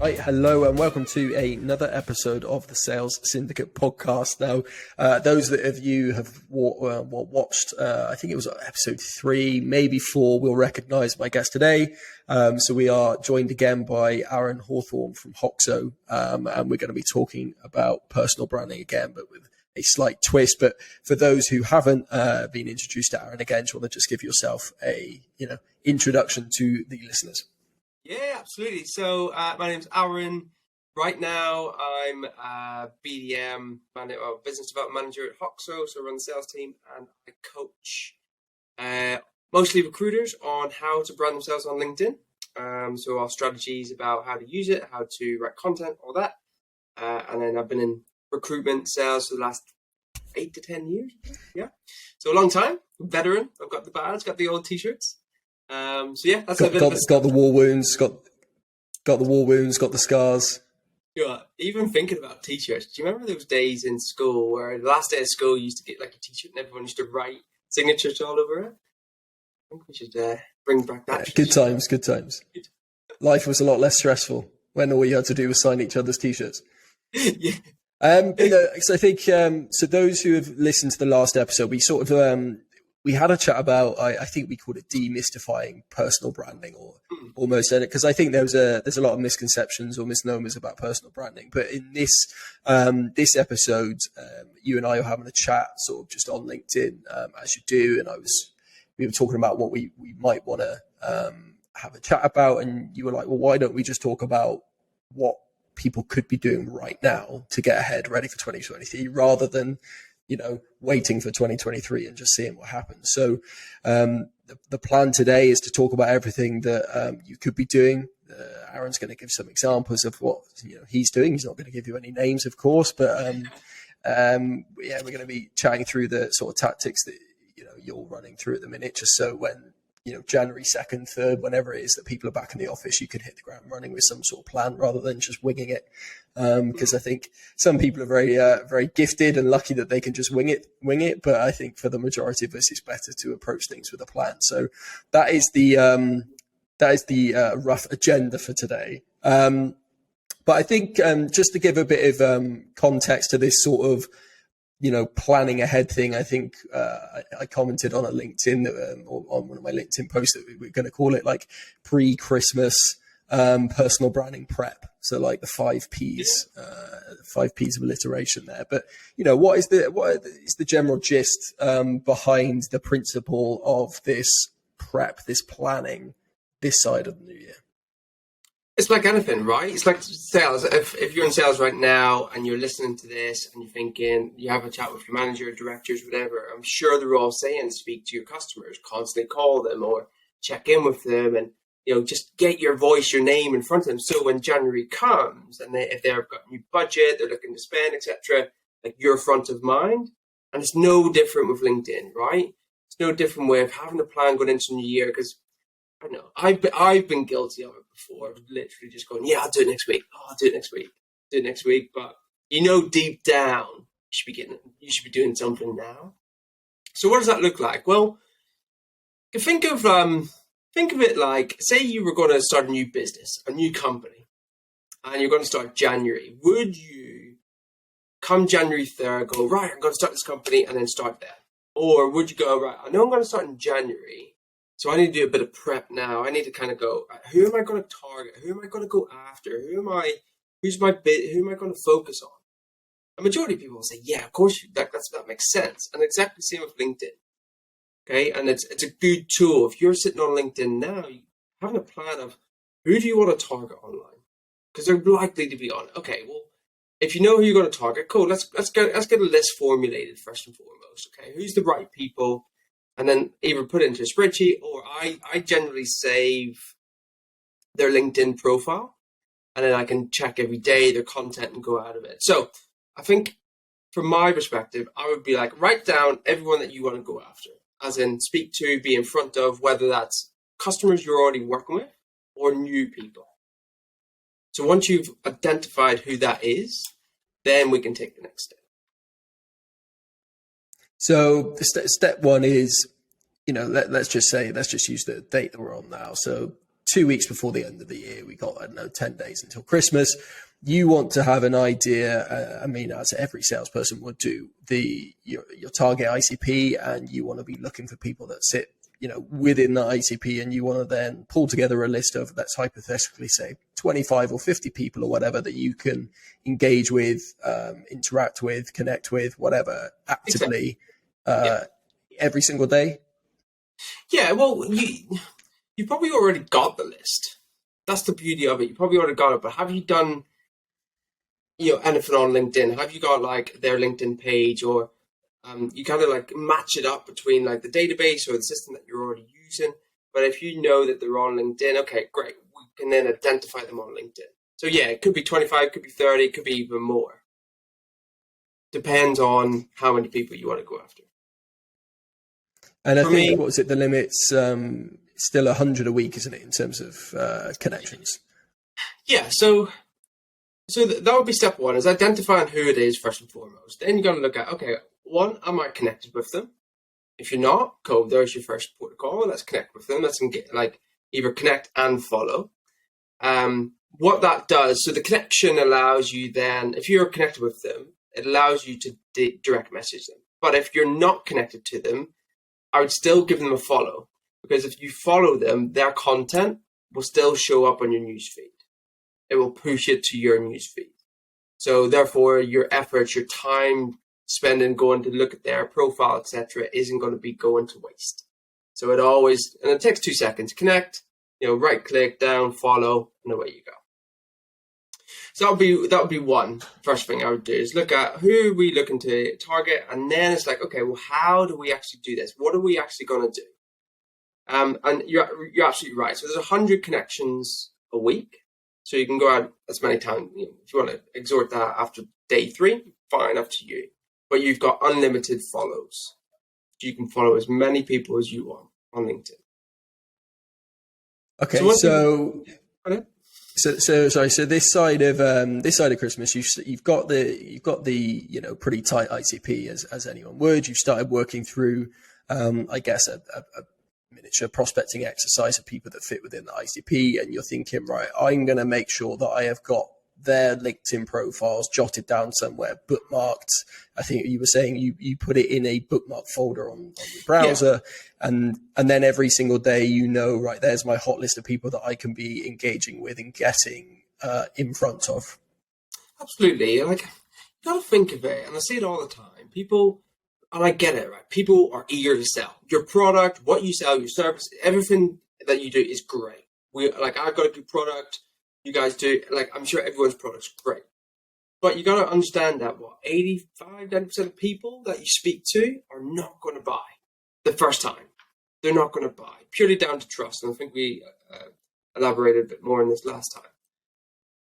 Hi, hello, and welcome to another episode of the Sales Syndicate podcast. Now, those of you have watched, I think it was episode 3, maybe 4, will recognize my guest today. So we are joined again by Aaron Hawthorne from Hoxo, and we're going to be talking about personal branding again, but with a slight twist. But for those who haven't been introduced to Aaron again, do you want to just give yourself a introduction to the listeners? Yeah, absolutely. So my name's Aaron. Right now, I'm a BDM, business development manager at Hoxo. So I run the sales team and I coach mostly recruiters on how to brand themselves on LinkedIn. So our strategies about how to use it, how to write content, all that. And then I've been in recruitment sales for the last 8 to 10 years. Yeah. So a long time, veteran. I've got the badge, got the old t-shirts. So yeah, that's got the war wounds, got the war wounds, got the scars. Yeah, even thinking about t-shirts. Do you remember those days in school where the last day of school you used to get like a t-shirt and everyone used to write signatures all over it? I think we should bring back that. Yeah, good times. Life was a lot less stressful when all you had to do was sign each other's t-shirts. Yeah. So I think so. Those who have listened to the last episode, we sort of we had a chat about, I think we called it demystifying personal branding, or almost, because I think there's a lot of misconceptions or misnomers about personal branding. But in this episode, you and I were having a chat sort of just on LinkedIn, as you do, and we were talking about what we might want to have a chat about, and you were like, well, why don't we just talk about what people could be doing right now to get ahead, ready for 2023, rather than waiting for 2023 and just seeing what happens. So the plan today is to talk about everything that you could be doing. Aaron's going to give some examples of what he's doing. He's not going to give you any names, of course, but we're going to be chatting through the sort of tactics that you're running through at the minute, just so when January 2nd, 3rd, whenever it is that people are back in the office, you can hit the ground running with some sort of plan rather than just winging it. Because I think some people are very gifted and lucky that they can just wing it. But I think for the majority of us, it's better to approach things with a plan. So that is the rough agenda for today. But I think just to give a bit of context to this sort of planning ahead thing, I think I commented on a LinkedIn or on one of my LinkedIn posts that we're going to call it like pre-Christmas personal branding prep. So like the 5 Ps, 5 Ps of alliteration there. But what is the general gist behind the principle of this prep, this planning, this side of the new year? It's like anything, right? It's like sales. If you're in sales right now and you're listening to this and you're thinking, you have a chat with your manager, directors, whatever, I'm sure they're all saying speak to your customers, constantly call them or check in with them, and just get your voice, your name in front of them. So when January comes and if they've got a new budget, they're looking to spend, etc., like you're front of mind. And it's no different with LinkedIn, right? It's no different way of having a plan going into the new year, because I know I've been guilty of it before, literally just going, yeah, I'll do it next week. Oh, I'll do it next week. But deep down, you should be doing something now. So what does that look like? Well, think of it like, say you were going to start a new business, a new company, and you're going to start January. Would you come January 3rd go, right, I'm going to start this company and then start there? Or would you go, right, I know I'm going to start in January, so I need to do a bit of prep now. I need to kind of go, who am I going to target? Who am I going to go after? Who am I going to focus on? A majority of people will say, yeah, of course, that makes sense. And exactly the same with LinkedIn. Okay. And it's a good tool. If you're sitting on LinkedIn now, having a plan of who do you want to target online? Because they're likely to be on. Okay. Well, if you know who you're going to target, cool. Let's get a list formulated first and foremost. Okay. Who's the right people? And then either put it into a spreadsheet, or I generally save their LinkedIn profile, and then I can check every day their content and go out of it. So I think from my perspective, I would be like, write down everyone that you want to go after, as in speak to, be in front of, whether that's customers you're already working with or new people. So once you've identified who that is, then we can take the next step. So step one is, let's just use the date that we're on now. So 2 weeks before the end of the year. We got, I don't know, 10 days until Christmas. You want to have an idea, as every salesperson would do, your target ICP, and you want to be looking for people that sit, within the ICP, and you want to then pull together a list of, let's hypothetically say, 25 or 50 people or whatever that you can engage with, interact with, connect with, whatever, actively, every single day. Yeah, well, you probably already got the list. That's the beauty of it. You probably already got it, but have you done anything on LinkedIn? Have you got like their LinkedIn page, or you kind of like match it up between like the database or the system that you're already using? But if you know that they're on LinkedIn, okay, great. We can then identify them on LinkedIn. So yeah, it could be 25, could be 30, it could be even more. Depends on how many people you want to go after. And I think, what was it, the limit's still 100 a week, isn't it, in terms of connections? Yeah, so that would be step one, is identifying who it is first and foremost. Then you're going to look at, okay, one, am I connected with them? If you're not, cool, there's your first protocol. Let's connect with them. Let's either connect and follow. What that does, so the connection allows you then, if you're connected with them, it allows you to direct message them. But if you're not connected to them, I would still give them a follow, because if you follow them, their content will still show up on your newsfeed. It will push it to your newsfeed. So therefore, your efforts, your time spending going to look at their profile, etc., isn't going to be going to waste. So it takes 2 seconds. Connect, right click down, follow, and away you go. So that would be one. First thing I would do is look at who are we looking to target, and then it's like, okay, well, how do we actually do this? What are we actually going to do? And you're absolutely right. So there's 100 connections a week. So you can go out as many times. If you want to exhort that after day 3, fine, up to you. But you've got unlimited follows. You can follow as many people as you want on LinkedIn. Okay, so this side of Christmas, you've got the pretty tight ICP as anyone would. You've started working through, I guess, a miniature prospecting exercise of people that fit within the ICP, and you're thinking, right, I'm going to make sure that I have got their LinkedIn profiles jotted down somewhere, bookmarked. I think you were saying you put it in a bookmark folder on your browser, and then every single day, right, there's my hot list of people that I can be engaging with and getting in front of. Absolutely. Like, you got to think of it, and I see it all the time. People, and I get it, right? People are eager to sell. Your product, what you sell, your service, everything that you do is great. I've got a good product. You guys do, I'm sure everyone's product's great. But you got to understand that 85-90% of people that you speak to are not going to buy the first time. They're not going to buy, purely down to trust. And I think we elaborated a bit more on this last time.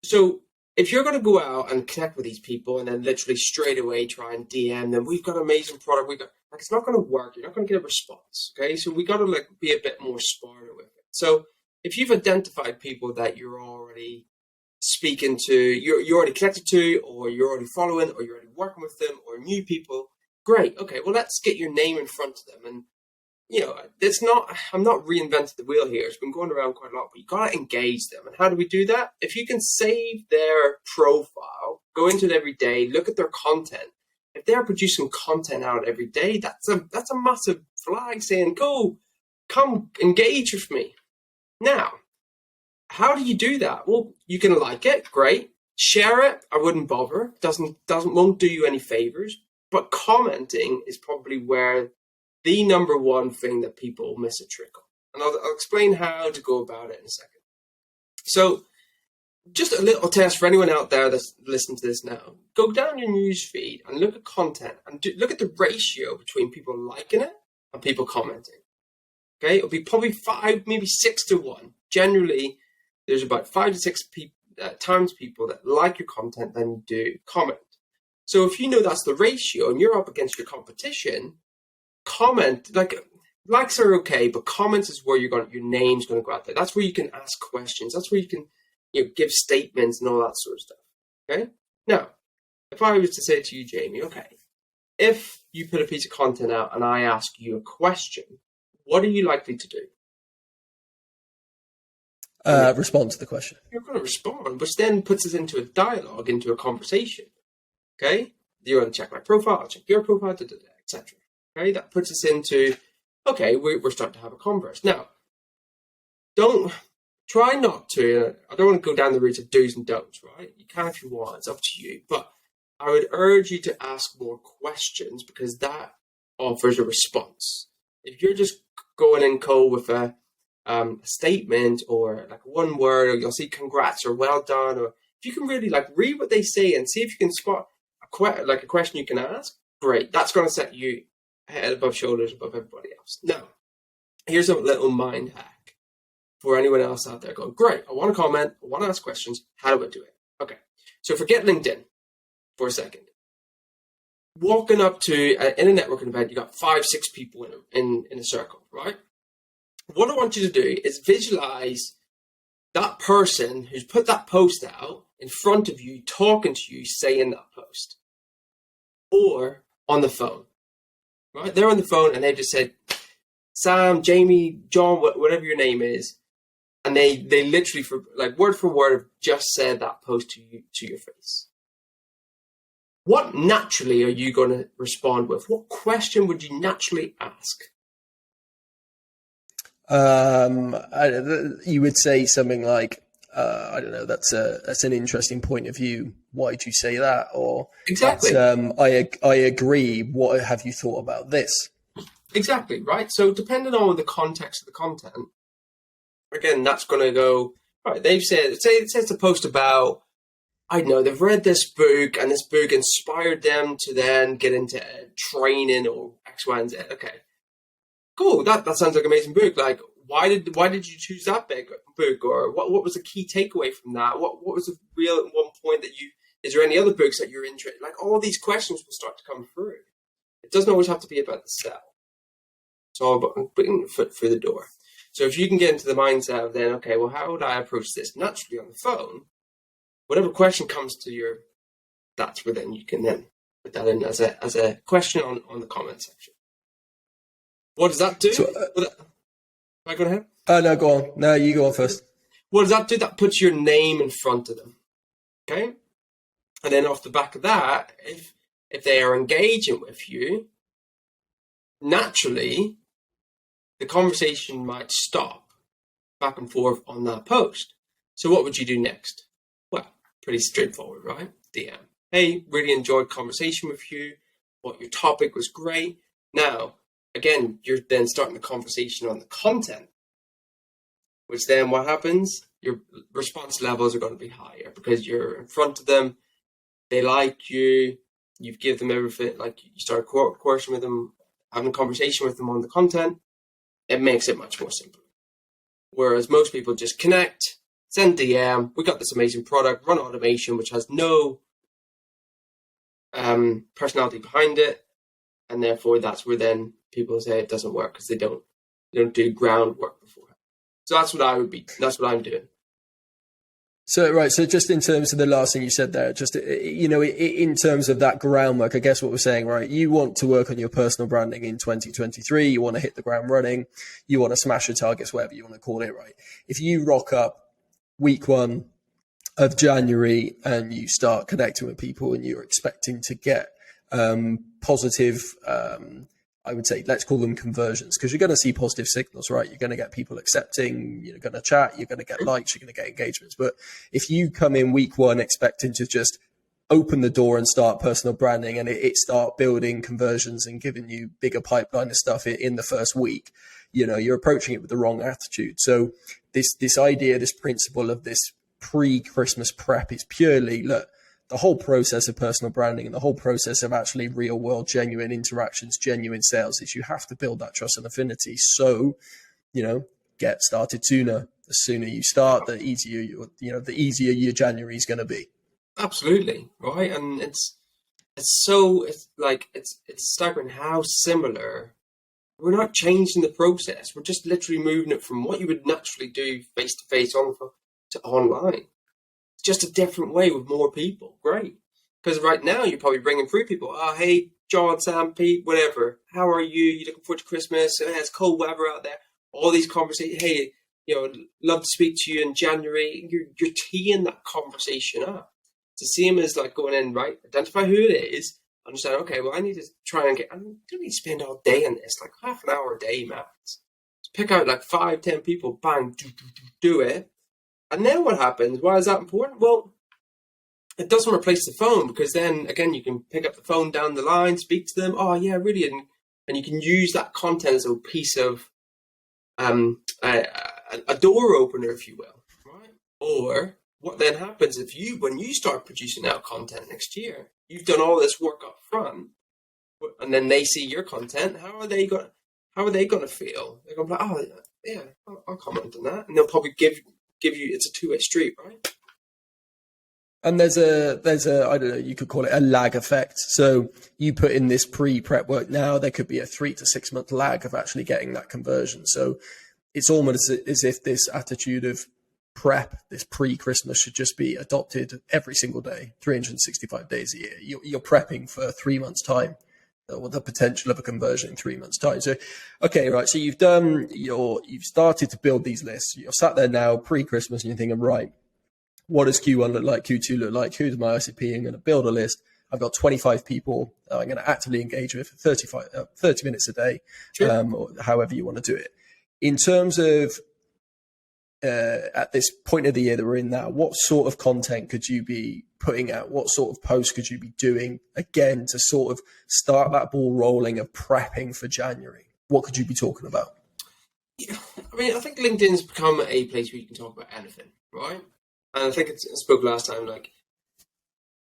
So if you're going to go out and connect with these people and then literally straight away try and DM them, we've got an amazing product, it's not going to work. You're not going to get a response. Okay, so we got to be a bit more smarter with it. So if you've identified people that you're already speaking to, you're already connected to, or you're already following, or you're already working with them, or new people, great. Okay, well, let's get your name in front of them. And I'm not reinventing the wheel here. It's been going around quite a lot, but you got to engage them. And how do we do that? If you can save their profile, go into it every day, look at their content. If they're producing content out every day, that's a massive flag saying, go, come engage with me. Now, how do you do that? Well, you can like it, great. Share it, I wouldn't bother. Won't do you any favors. But commenting is probably where the number one thing that people miss a trick on. And I'll explain how to go about it in a second. So just a little test for anyone out there that's listening to this now. Go down your news feed and look at content and look at the ratio between people liking it and people commenting. Okay, it'll be probably 5, maybe 6 to 1. Generally, there's about 5 to 6 times people that like your content than you do comment. So if you know that's the ratio and you're up against your competition, comment, likes are okay, but comments is where your name's going to go out there. That's where you can ask questions. That's where you can give statements and all that sort of stuff. Okay? Now, if I was to say to you, Jamie, okay, if you put a piece of content out and I ask you a question, what are you likely to do? Respond to the question. You're going to respond, which then puts us into a dialogue, into a conversation. Okay? You're going to check my profile, I'll check your profile, etc. Okay? That puts us into, okay, we're starting to have a converse. Now, try not to, I don't want to go down the route of do's and don'ts, right? You can if you want, it's up to you. But I would urge you to ask more questions because that offers a response. If you're just going in cold with a statement or like one word, or you'll see congrats or well done, or if you can really like read what they say and see if you can spot a question you can ask, great. That's going to set you head above shoulders above everybody else. Now, here's a little mind hack for anyone else out there going, great, I want to comment, I want to ask questions. How do I do it? Okay, so forget LinkedIn for a second. Walking up to in a networking event, you got 5-6 people in a circle, right? What I want you to do is visualize that person who's put that post out in front of you, talking to you, saying that post, or on the phone, right? They're on the phone and they just said, Sam, Jamie, John, whatever your name is, and they literally, for like word for word, have just said that post to your face. What naturally are you going to respond with? What question would you naturally ask? You would say something like, I don't know, that's an interesting point of view. Why do you say that? Or exactly. I agree. What have you thought about this? Exactly, right? So depending on the context of the content, again, that's going to go, right, they've said, say it says a post about, I don't know, they've read this book and this book inspired them to then get into training or X, Y, and Z. Okay, cool. That sounds like an amazing book. Like, why did you choose that book? Or what was the key takeaway from that? What was the real one point that is there any other books that you're interested? Like, all these questions will start to come through. It doesn't always have to be about the sell. It's all about putting your foot through the door. So if you can get into the mindset of then, okay, well, how would I approach this naturally on the phone? Whatever question comes to that's where then you can then put that in as a question on the comment section. What does that do? So, am I going ahead? No, go on. No, you go on first. What does that do? That puts your name in front of them. Okay? And then off the back of that, if they are engaging with you, naturally, the conversation might stop back and forth on that post. So what would you do next? Well, pretty straightforward, right? DM. Hey, really enjoyed conversation with you. What your topic was great. Now, again, you're then starting the conversation on the content, which then what happens? Your response levels are going to be higher because you're in front of them. They like you. You've given them everything. Like, you start conversing with them, having a conversation with them on the content. It makes it much more simple. Whereas most people just connect, send DM, we got this amazing product, run automation, which has no personality behind it. And therefore that's where then people say it doesn't work because they don't do groundwork beforehand. So that's what I'm doing. So, right. So just in terms of the last thing you said there, just, in terms of that groundwork, I guess what we're saying, right, you want to work on your personal branding in 2023. You want to hit the ground running. You want to smash your targets, whatever you want to call it, right? If you rock up week 1 of January and you start connecting with people and you're expecting to get positive, I would say, let's call them conversions, because you're going to see positive signals, right? You're going to get people accepting, you're going to chat, you're going to get likes, you're going to get engagements. But if you come in week 1 expecting to just open the door and start personal branding and it start building conversions and giving you bigger pipeline of stuff in the first week, you're approaching it with the wrong attitude. So this idea, this principle of this pre-Christmas prep is purely, look, the whole process of personal branding and the whole process of actually real world, genuine interactions, genuine sales is you have to build that trust and affinity. So, get started sooner. The sooner you start, the easier your January is going to be. Absolutely. Right. And it's staggering how similar. We're not changing the process. We're just literally moving it from what you would naturally do face to face to online. Just a different way with more people. Great. Because right now you're probably bringing through people. Oh, hey, John, Sam, Pete, whatever. How are you? You looking forward to Christmas? It's cold weather out there. All these conversations. Hey, love to speak to you in January. You're teeing that conversation up. It's the same as like going in, right? Identify who it is. Understand, okay, well, I need to try and I don't need to spend all day on this, like half an hour a day, max. Just pick out like 5-10 people, bang, do it. And then what happens? Why is that important? Well, it doesn't replace the phone, because then, again, you can pick up the phone down the line, speak to them. Oh, yeah, really. And you can use that content as a piece of a door opener, if you will, right? Or what then happens when you start producing out content next year, you've done all this work up front, and then they see your content. How are they going to feel? They're going to be like, oh yeah, I'll comment on that, and they'll probably give you. It's a two-way street, right? And there's a I don't know, you could call it a lag effect. So you put in this pre-prep work now, there could be a 3 to 6 month lag of actually getting that conversion. So it's almost as if this attitude of prep, this pre-Christmas, should just be adopted every single day, 365 days a year. You're prepping for 3 months' time, or the potential of a conversion in 3 months' time. So, okay, right. So you've started to build these lists. You're sat there now pre-Christmas, and you're thinking, right, what does Q1 look like? Q2 look like? Who's my ICP? I'm going to build a list. I've got 25 people I'm going to actively engage with for 30 minutes a day, Sure. or however you want to do it. In terms of at this point of the year that we're in now, what sort of content could you be putting out? What sort of posts could you be doing, again, to sort of start that ball rolling of prepping for January? What could you be talking about? Yeah, I mean, I think LinkedIn's become a place where you can talk about anything, right? And I think I spoke last time, like,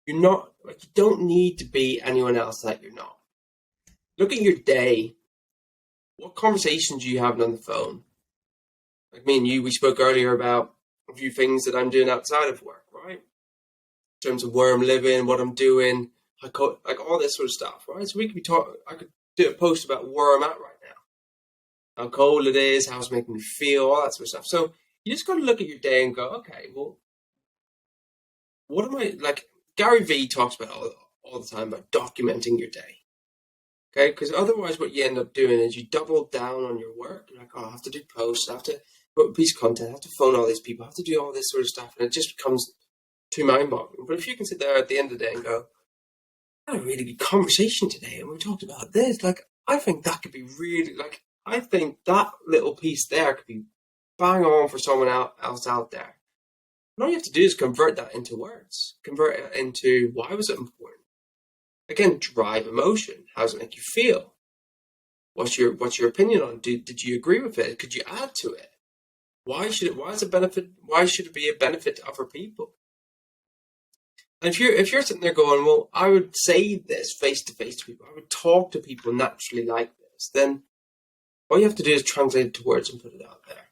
you don't need to be anyone else that you're not. Look at your day. What conversations are you having on the phone? Like me and you, we spoke earlier about a few things that I'm doing outside of work, right? In terms of where I'm living, what I'm doing, like all this sort of stuff, right? So we could be talking. I could do a post about where I'm at right now, how cold it is, how it's making me feel, all that sort of stuff. So you just got to look at your day and go, okay, well, what am I like? Gary Vee talks about all the time about documenting your day. Okay, because otherwise what you end up doing is you double down on your work. You're like, oh, I have to do posts, I have to put a piece of content, I have to phone all these people, I have to do all this sort of stuff, and it just becomes too mind-boggling. But if you can sit there at the end of the day and go, I had a really good conversation today, and we talked about this, like, I think that could be really, like, I think that little piece there could be bang on for someone else out there. And all you have to do is convert that into words, convert it into why was it important. Again, drive emotion. How does it make you feel? What's your opinion on? Did you agree with it? Could you add to it? Why should it be a benefit to other people? And if you're sitting there going, well, I would say this face to face to people, I would talk to people naturally like this, then all you have to do is translate it to words and put it out there.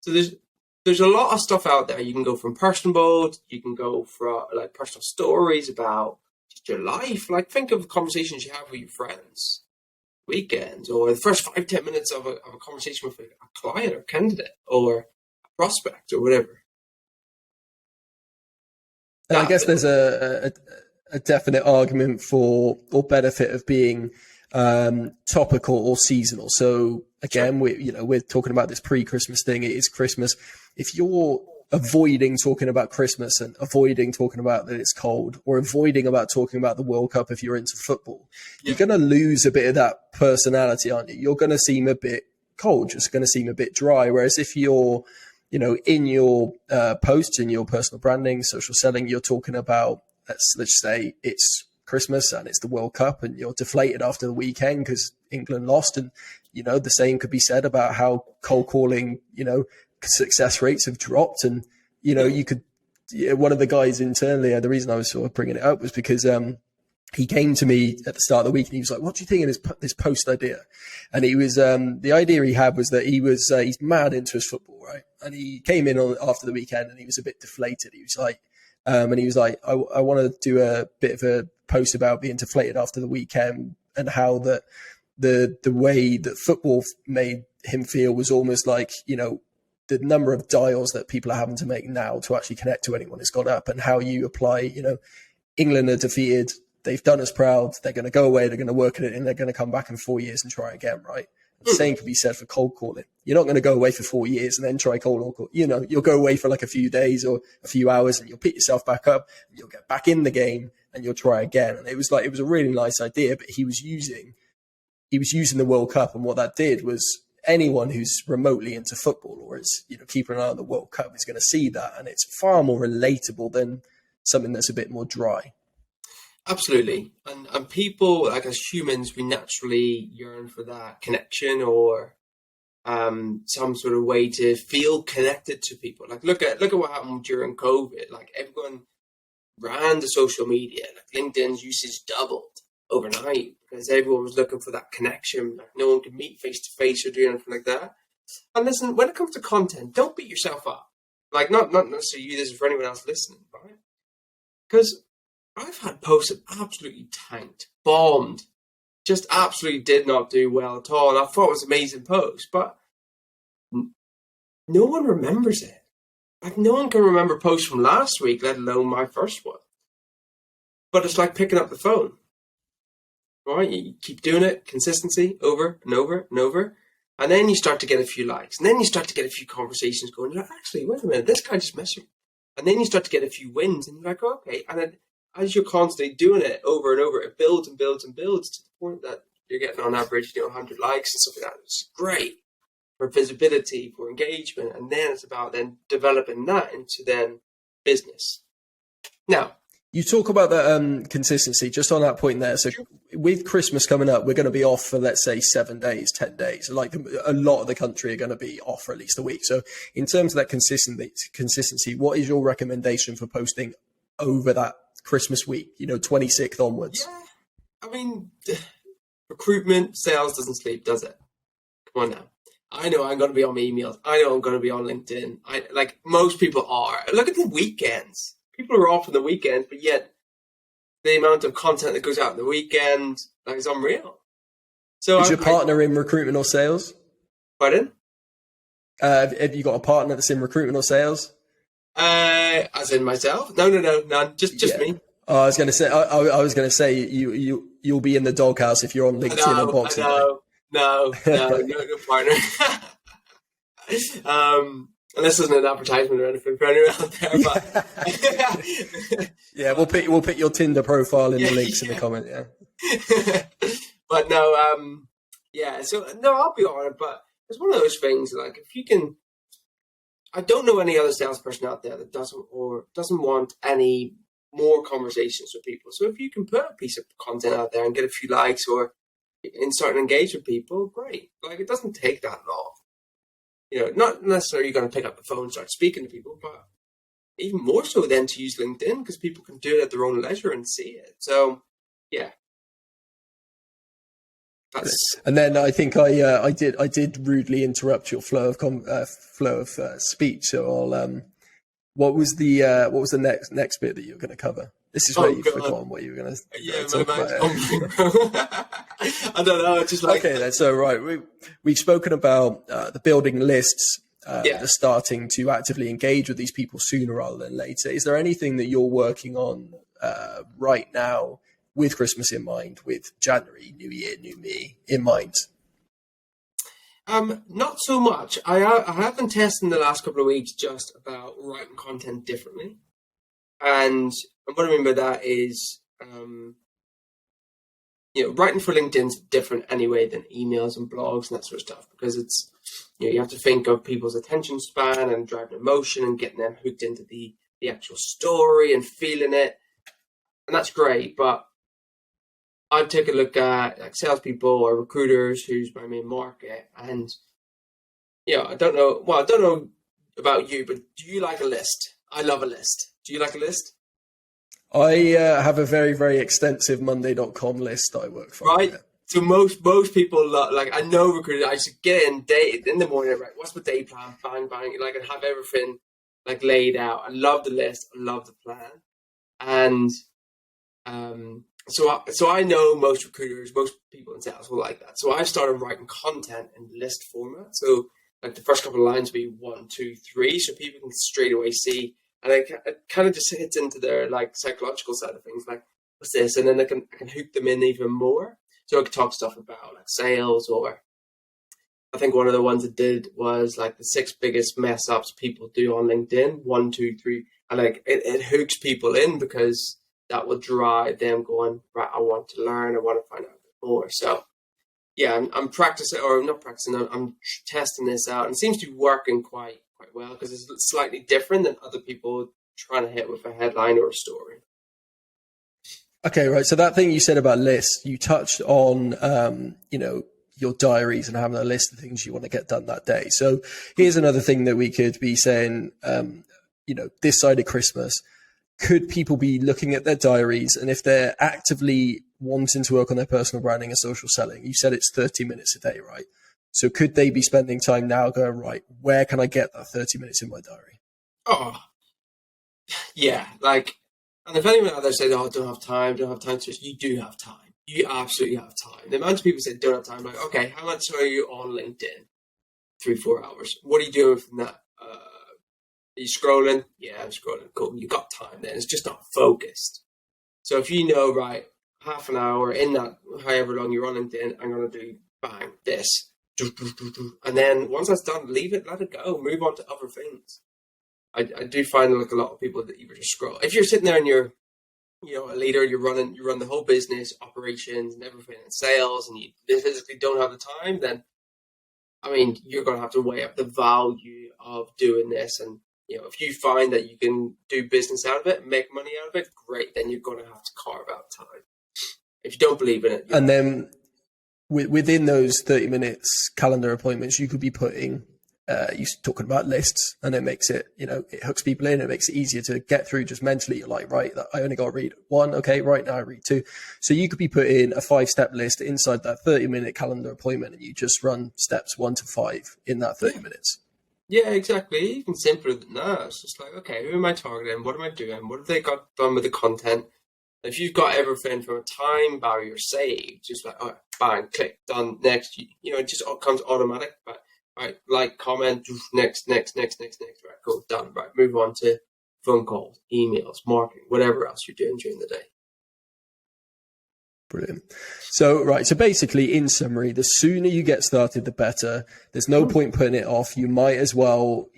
So there's a lot of stuff out there. You can go from personable, you can go for like personal stories about your life. Like, think of conversations you have with your friends, weekends, or the first 5-10 minutes of a conversation with a client or candidate or a prospect or whatever. And I guess there's a definite argument for or benefit of being topical or seasonal. So again, we're talking about this pre-Christmas thing. It is Christmas. If you're avoiding talking about Christmas and avoiding talking about that it's cold, or avoiding about talking about the World Cup if you're into football, you're going to lose a bit of that personality, aren't you? You're going to seem a bit cold, just going to seem a bit dry. Whereas if you're, in your posts, in your personal branding, social selling, you're talking about, let's say it's Christmas and it's the World Cup and you're deflated after the weekend because England lost. And, the same could be said about how cold calling, success rates have dropped. And, you could, one of the guys internally, the reason I was sort of bringing it up was because he came to me at the start of the week and he was like, what do you think of this post idea? And he was, the idea he had was that he's mad into his football, right? And he came in after the weekend and he was a bit deflated. He was like, I want to do a bit of a post about being deflated after the weekend and how the way that football made him feel was almost like, the number of dials that people are having to make now to actually connect to anyone has gone up, and how you apply, England are defeated. They've done us proud. They're going to go away. They're going to work at it, and they're going to come back in 4 years and try again, right? The same could be said for cold calling. You're not going to go away for 4 years and then try cold call. You know, you'll go away for like a few days or a few hours, and you'll pick yourself back up, and you'll get back in the game, and you'll try again. And it was a really nice idea, but he was using the World Cup, and what that did was anyone who's remotely into football or is, you know, keeping an eye on the World Cup is going to see that, and it's far more relatable than something that's a bit more dry. Absolutely. And people, like as humans, we naturally yearn for that connection or some sort of way to feel connected to people. Like look at what happened during COVID. Like everyone ran to social media. Like LinkedIn's usage doubled overnight because everyone was looking for that connection. Like no one could meet face to face or do anything like that. And listen, when it comes to content, don't beat yourself up. Like not necessarily you, this is for anyone else listening, right? Because I've had posts that absolutely tanked, bombed, just absolutely did not do well at all. And I thought it was an amazing post, but no one remembers it. Like no one can remember posts from last week, let alone my first one. But it's like picking up the phone, right? You keep doing it, consistency, over and over and over. And then you start to get a few likes. And then you start to get a few conversations going. You're like, actually, wait a minute, this guy just messaged me. And then you start to get a few wins. And you're like, oh, okay. And then as you're constantly doing it over and over, it builds and builds and builds to the point that you're getting on average, 100 likes and stuff like that. It's great for visibility, for engagement. And then it's about then developing that into then business. Now, you talk about the consistency, just on that point there. So with Christmas coming up, we're going to be off for, let's say, 7 days, 10 days. Like a lot of the country are going to be off for at least a week. So in terms of that consistency, what is your recommendation for posting over that Christmas week, 26th onwards? Yeah, I mean, recruitment, sales doesn't sleep, does it? Come on now. I know I'm going to be on my emails. I know I'm going to be on LinkedIn. Like most people are. Look at the weekends. People are off on the weekends, but yet the amount of content that goes out on the weekend is unreal. So is your partner in recruitment or sales? Pardon? Have you got a partner that's in recruitment or sales? As in myself? No, none. Just me. I was going to say, I was going to say you'll be in the doghouse if you're on LinkedIn and Boxing Day. No partner. Unless there's an advertisement or anything for anyone out there. But yeah, we'll put your Tinder profile in the links in the comment. Yeah. But no, So no, I'll be on it. But it's one of those things. Like if you can. I don't know any other salesperson out there that doesn't want any more conversations with people. So if you can put a piece of content out there and get a few likes or start and engage with people, great. Like it doesn't take that long. Not necessarily you're going to pick up the phone and start speaking to people, but even more so then to use LinkedIn because people can do it at their own leisure and see it. So yeah. And then I think I did rudely interrupt your flow of speech. So I'll what was the next bit that you were going to cover? This is where you've forgotten what you were going to talk about. I don't know. Just like okay, then. So right, we've spoken about the building lists, the starting to actively engage with these people sooner rather than later. Is there anything that you're working on right now? With Christmas in mind, with January, New Year, New Me in mind? Not so much. I have been testing the last couple of weeks just about writing content differently. And what I mean by that is, writing for LinkedIn's different anyway than emails and blogs and that sort of stuff because it's, you have to think of people's attention span and driving emotion and getting them hooked into the actual story and feeling it. And that's great, but I'd take a look at like salespeople or recruiters who's my main market, and I don't know about you, but do you like a list? I love a list. Do you like a list? I have a very, very extensive Monday.com list I work from. Right. Yeah. So most people I know recruiters. I should get in the morning. Right. What's my day plan? Bang bang. Like I have everything laid out. I love the list. I love the plan, and So I know most recruiters, most people in sales will like that. So I started writing content in list format. So like the first couple of lines will be 1, 2, 3, so people can straight away see, and it kind of just hits into their psychological side of things. Like what's this, and then I can hook them in even more. So I can talk stuff about like sales or I think one of the ones it did was like the 6 biggest mess ups people do on LinkedIn. 1, 2, 3, and like it hooks people in because that will drive them going, right, I want to learn, I want to find out a bit more. So yeah, I'm practicing, or not practicing, I'm testing this out, and it seems to be working quite well because it's slightly different than other people trying to hit with a headline or a story. Okay, right. So that thing you said about lists, you touched on, your diaries and having a list of things you want to get done that day. So here's another thing that we could be saying, this side of Christmas, could people be looking at their diaries, and if they're actively wanting to work on their personal branding and social selling, you said it's 30 minutes a day, right? So could they be spending time now going, right, where can I get that 30 minutes in my diary? Oh, yeah. Like, and if anyone out there says, oh, don't have time to, you do have time. You absolutely have time. The amount of people say don't have time, like, okay, how much are you on LinkedIn? 3-4 hours. What are you doing from that? Are you scrolling? Yeah, I'm scrolling. Cool. You got time then. It's just not focused. So if you know, right, half an hour in that, however long you're on LinkedIn, I'm going to do bang, this. And then once that's done, leave it, let it go, move on to other things. I do find like a lot of people that you just scroll. If you're sitting there and you're, a leader, you run the whole business, operations and everything, and sales, and you physically don't have the time, then, I mean, you're going to have to weigh up the value of doing this. And, if you find that you can do business out of it, make money out of it, great, then you're going to have to carve out time. If you don't believe in it. And then within those 30 minutes calendar appointments, you could be putting, you're talking about lists, and it makes it, it hooks people in. It makes it easier to get through just mentally. You're like, right, I only got to read 1. Okay, right now I read 2. So you could be putting a 5-step list inside that 30-minute calendar appointment, and you just run steps 1 to 5 in that 30 minutes. Yeah, exactly. Even simpler than that. It's just like, okay, who am I targeting? What am I doing? What have they got done with the content? If you've got everything from a time barrier saved, just like, oh, bang, click, done, next. It just all comes automatic. But right, like, comment, next, right, cool, done, right, move on to phone calls, emails, marketing, whatever else you're doing during the day. Brilliant. So, right. So basically, in summary, the sooner you get started, the better. There's no point putting it off. You might as well,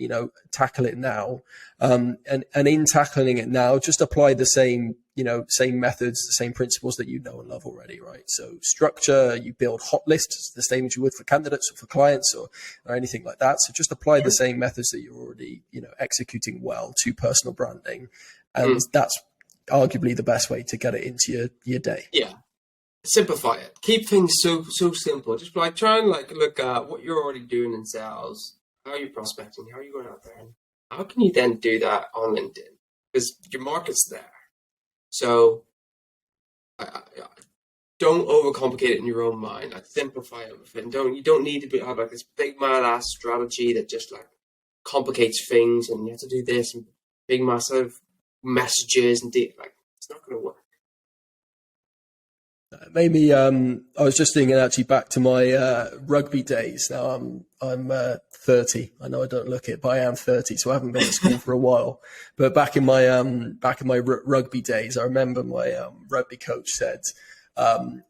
tackle it now. And in tackling it now, just apply the same methods, the same principles that you know and love already, right? So structure, you build hot lists, the same as you would for candidates or for clients or anything like that. So just apply the same methods that you're already, executing well to personal branding. And that's arguably the best way to get it into your day. Yeah. Simplify it. Keep things so simple. Just like try and look at what you're already doing in sales. How are you prospecting? How are you going out there? And how can you then do that on LinkedIn? Because your market's there. So don't overcomplicate it in your own mind. Simplify everything. You don't need to have this big mad ass strategy that just complicates things, and you have to do this and big massive messages and it's not going to work. Maybe I was just thinking actually back to my rugby days. Now I'm 30. I know I don't look it, but I am 30, so I haven't been to school for a while. But back in my rugby days, I remember my rugby coach said,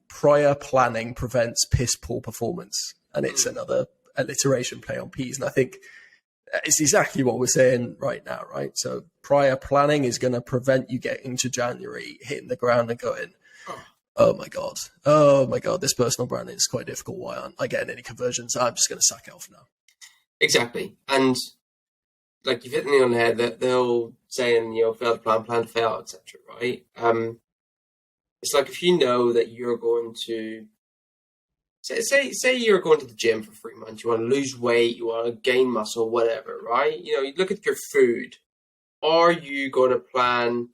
"Prior planning prevents piss poor performance," and it's another alliteration play on P's. And I think it's exactly what we're saying right now, right? So prior planning is going to prevent you getting to January, hitting the ground and going, oh my God, this personal branding is quite difficult. Why aren't I getting any conversions? I'm just going to sack it off now. Exactly. And you've hit the nail on the head, that the whole saying, fail to plan to fail, etc. Right? It's like if you know that you're going to say you're going to the gym for 3 months, you want to lose weight, you want to gain muscle, whatever, right? You look at your food. Are you going to plan,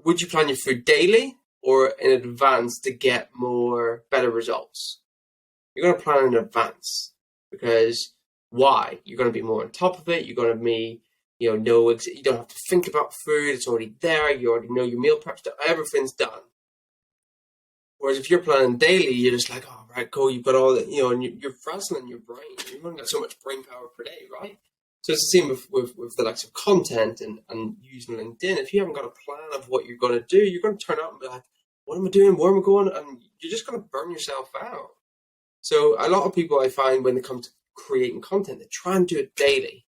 would you plan your food daily or in advance to get better results? You're going to plan in advance, because why? You're going to be more on top of it. You're going to be, you don't have to think about food. It's already there. You already know your meal prep stuff. Everything's done. Whereas if you're planning daily, you're just like, oh, right, cool. You've got all that, and you're frazzling your brain. You've only got so much brain power per day, right? So it's the same with the likes of content and using LinkedIn. If you haven't got a plan of what you're going to do, you're going to turn up and be like, what am I doing? Where am I going? And you're just going to burn yourself out. So a lot of people I find when they come to creating content, they try and do it daily.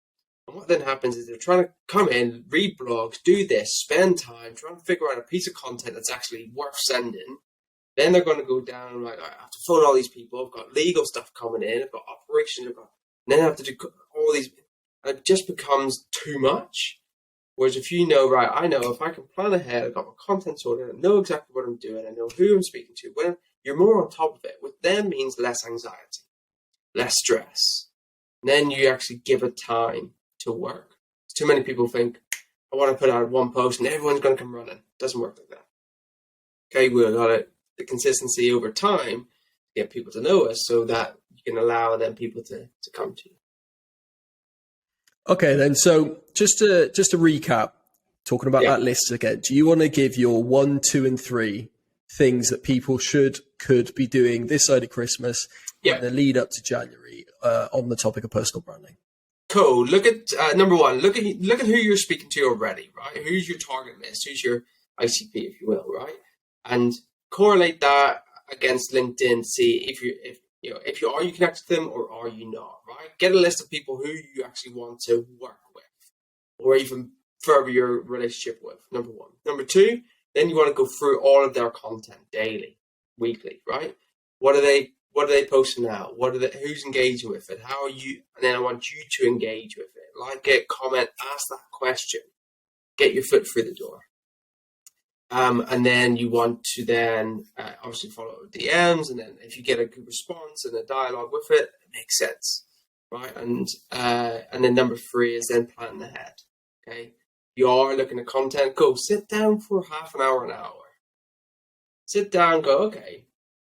And what then happens is they're trying to come in, read blogs, do this, spend time, trying to figure out a piece of content that's actually worth sending. Then they're going to go down, like, I have to phone all these people. I've got legal stuff coming in. I've got operations. And then I have to do all these. And it just becomes too much. Whereas if you know, right, I know if I can plan ahead, I've got my content sorted, I know exactly what I'm doing, I know who I'm speaking to. When you're more on top of it, with them means less anxiety, less stress. And then you actually give it time to work. Too many people think, I want to put out one post and everyone's going to come running. It doesn't work like that. Okay, we've got the consistency over time to get people to know us so that you can allow them people to come to you. Okay, then. So just to recap, talking about that list again, do you want to give your 1, 2, and 3 things that people could be doing this side of Christmas in the lead up to January on the topic of personal branding? Cool. Look at number 1. Look at who you're speaking to already, right? Who's your target list? Who's your ICP, if you will, right? And correlate that against LinkedIn. See if you are you connected to them or are you not, right? Get a list of people who you actually want to work with, or even further your relationship with. Number 1. Number 2. Then you want to go through all of their content daily, weekly, right? What are they posting now? Who's engaging with it? How are you? And then I want you to engage with it. Like it, comment, ask that question. Get your foot through the door. And then you want to then obviously follow DMs. And then if you get a good response and a dialogue with it, it makes sense, right? And then number 3 is then planning ahead, okay? You are looking at content, go sit down for half an hour, an hour. Sit down, go, okay,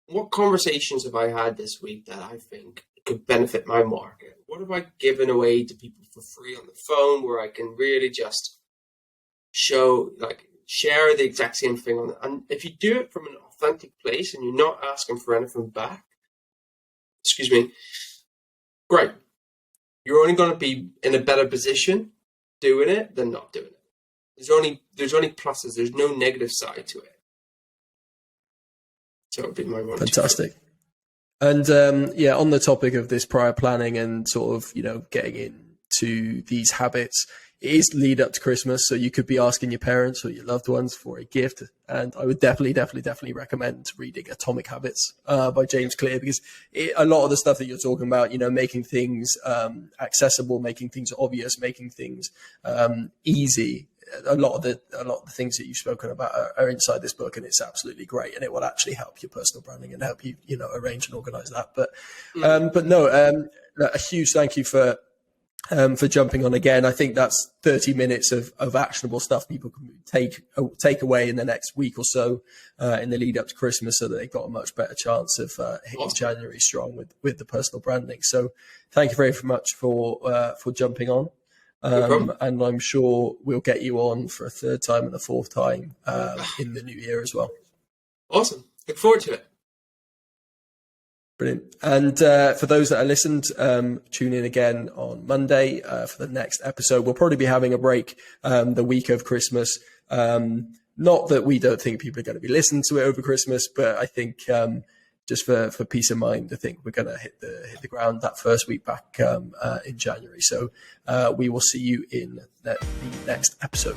what conversations have I had this week that I think could benefit my market? What have I given away to people for free on the phone where I can really just share the exact same thing on it? And if you do it from an authentic place and you're not asking for anything back, great. You're only going to be in a better position doing it than not doing it. There's only pluses. There's no negative side to it. So it would be my one. Fantastic. And on the topic of this prior planning and sort of, getting into these habits, it is lead up to Christmas. So you could be asking your parents or your loved ones for a gift. And I would definitely recommend reading Atomic Habits by James Clear, because a lot of the stuff that you're talking about, making things accessible, making things obvious, making things easy. A lot of the things that you've spoken about are inside this book, and it's absolutely great, and it will actually help your personal branding and help you, arrange and organize that. But a huge thank you for jumping on again. I think that's 30 minutes of actionable stuff people can take away in the next week or so in the lead up to Christmas, so that they've got a much better chance of hitting January strong with the personal branding. So thank you very much for jumping on. And I'm sure we'll get you on for a 3rd time and a 4th time in the new year as well. Awesome. Look forward to it. Brilliant. And for those that are listened, tune in again on Monday for the next episode. We'll probably be having a break the week of Christmas. Not that we don't think people are going to be listening to it over Christmas, but I think just for peace of mind, I think we're going to hit the ground that first week back in January. So we will see you in the next episode.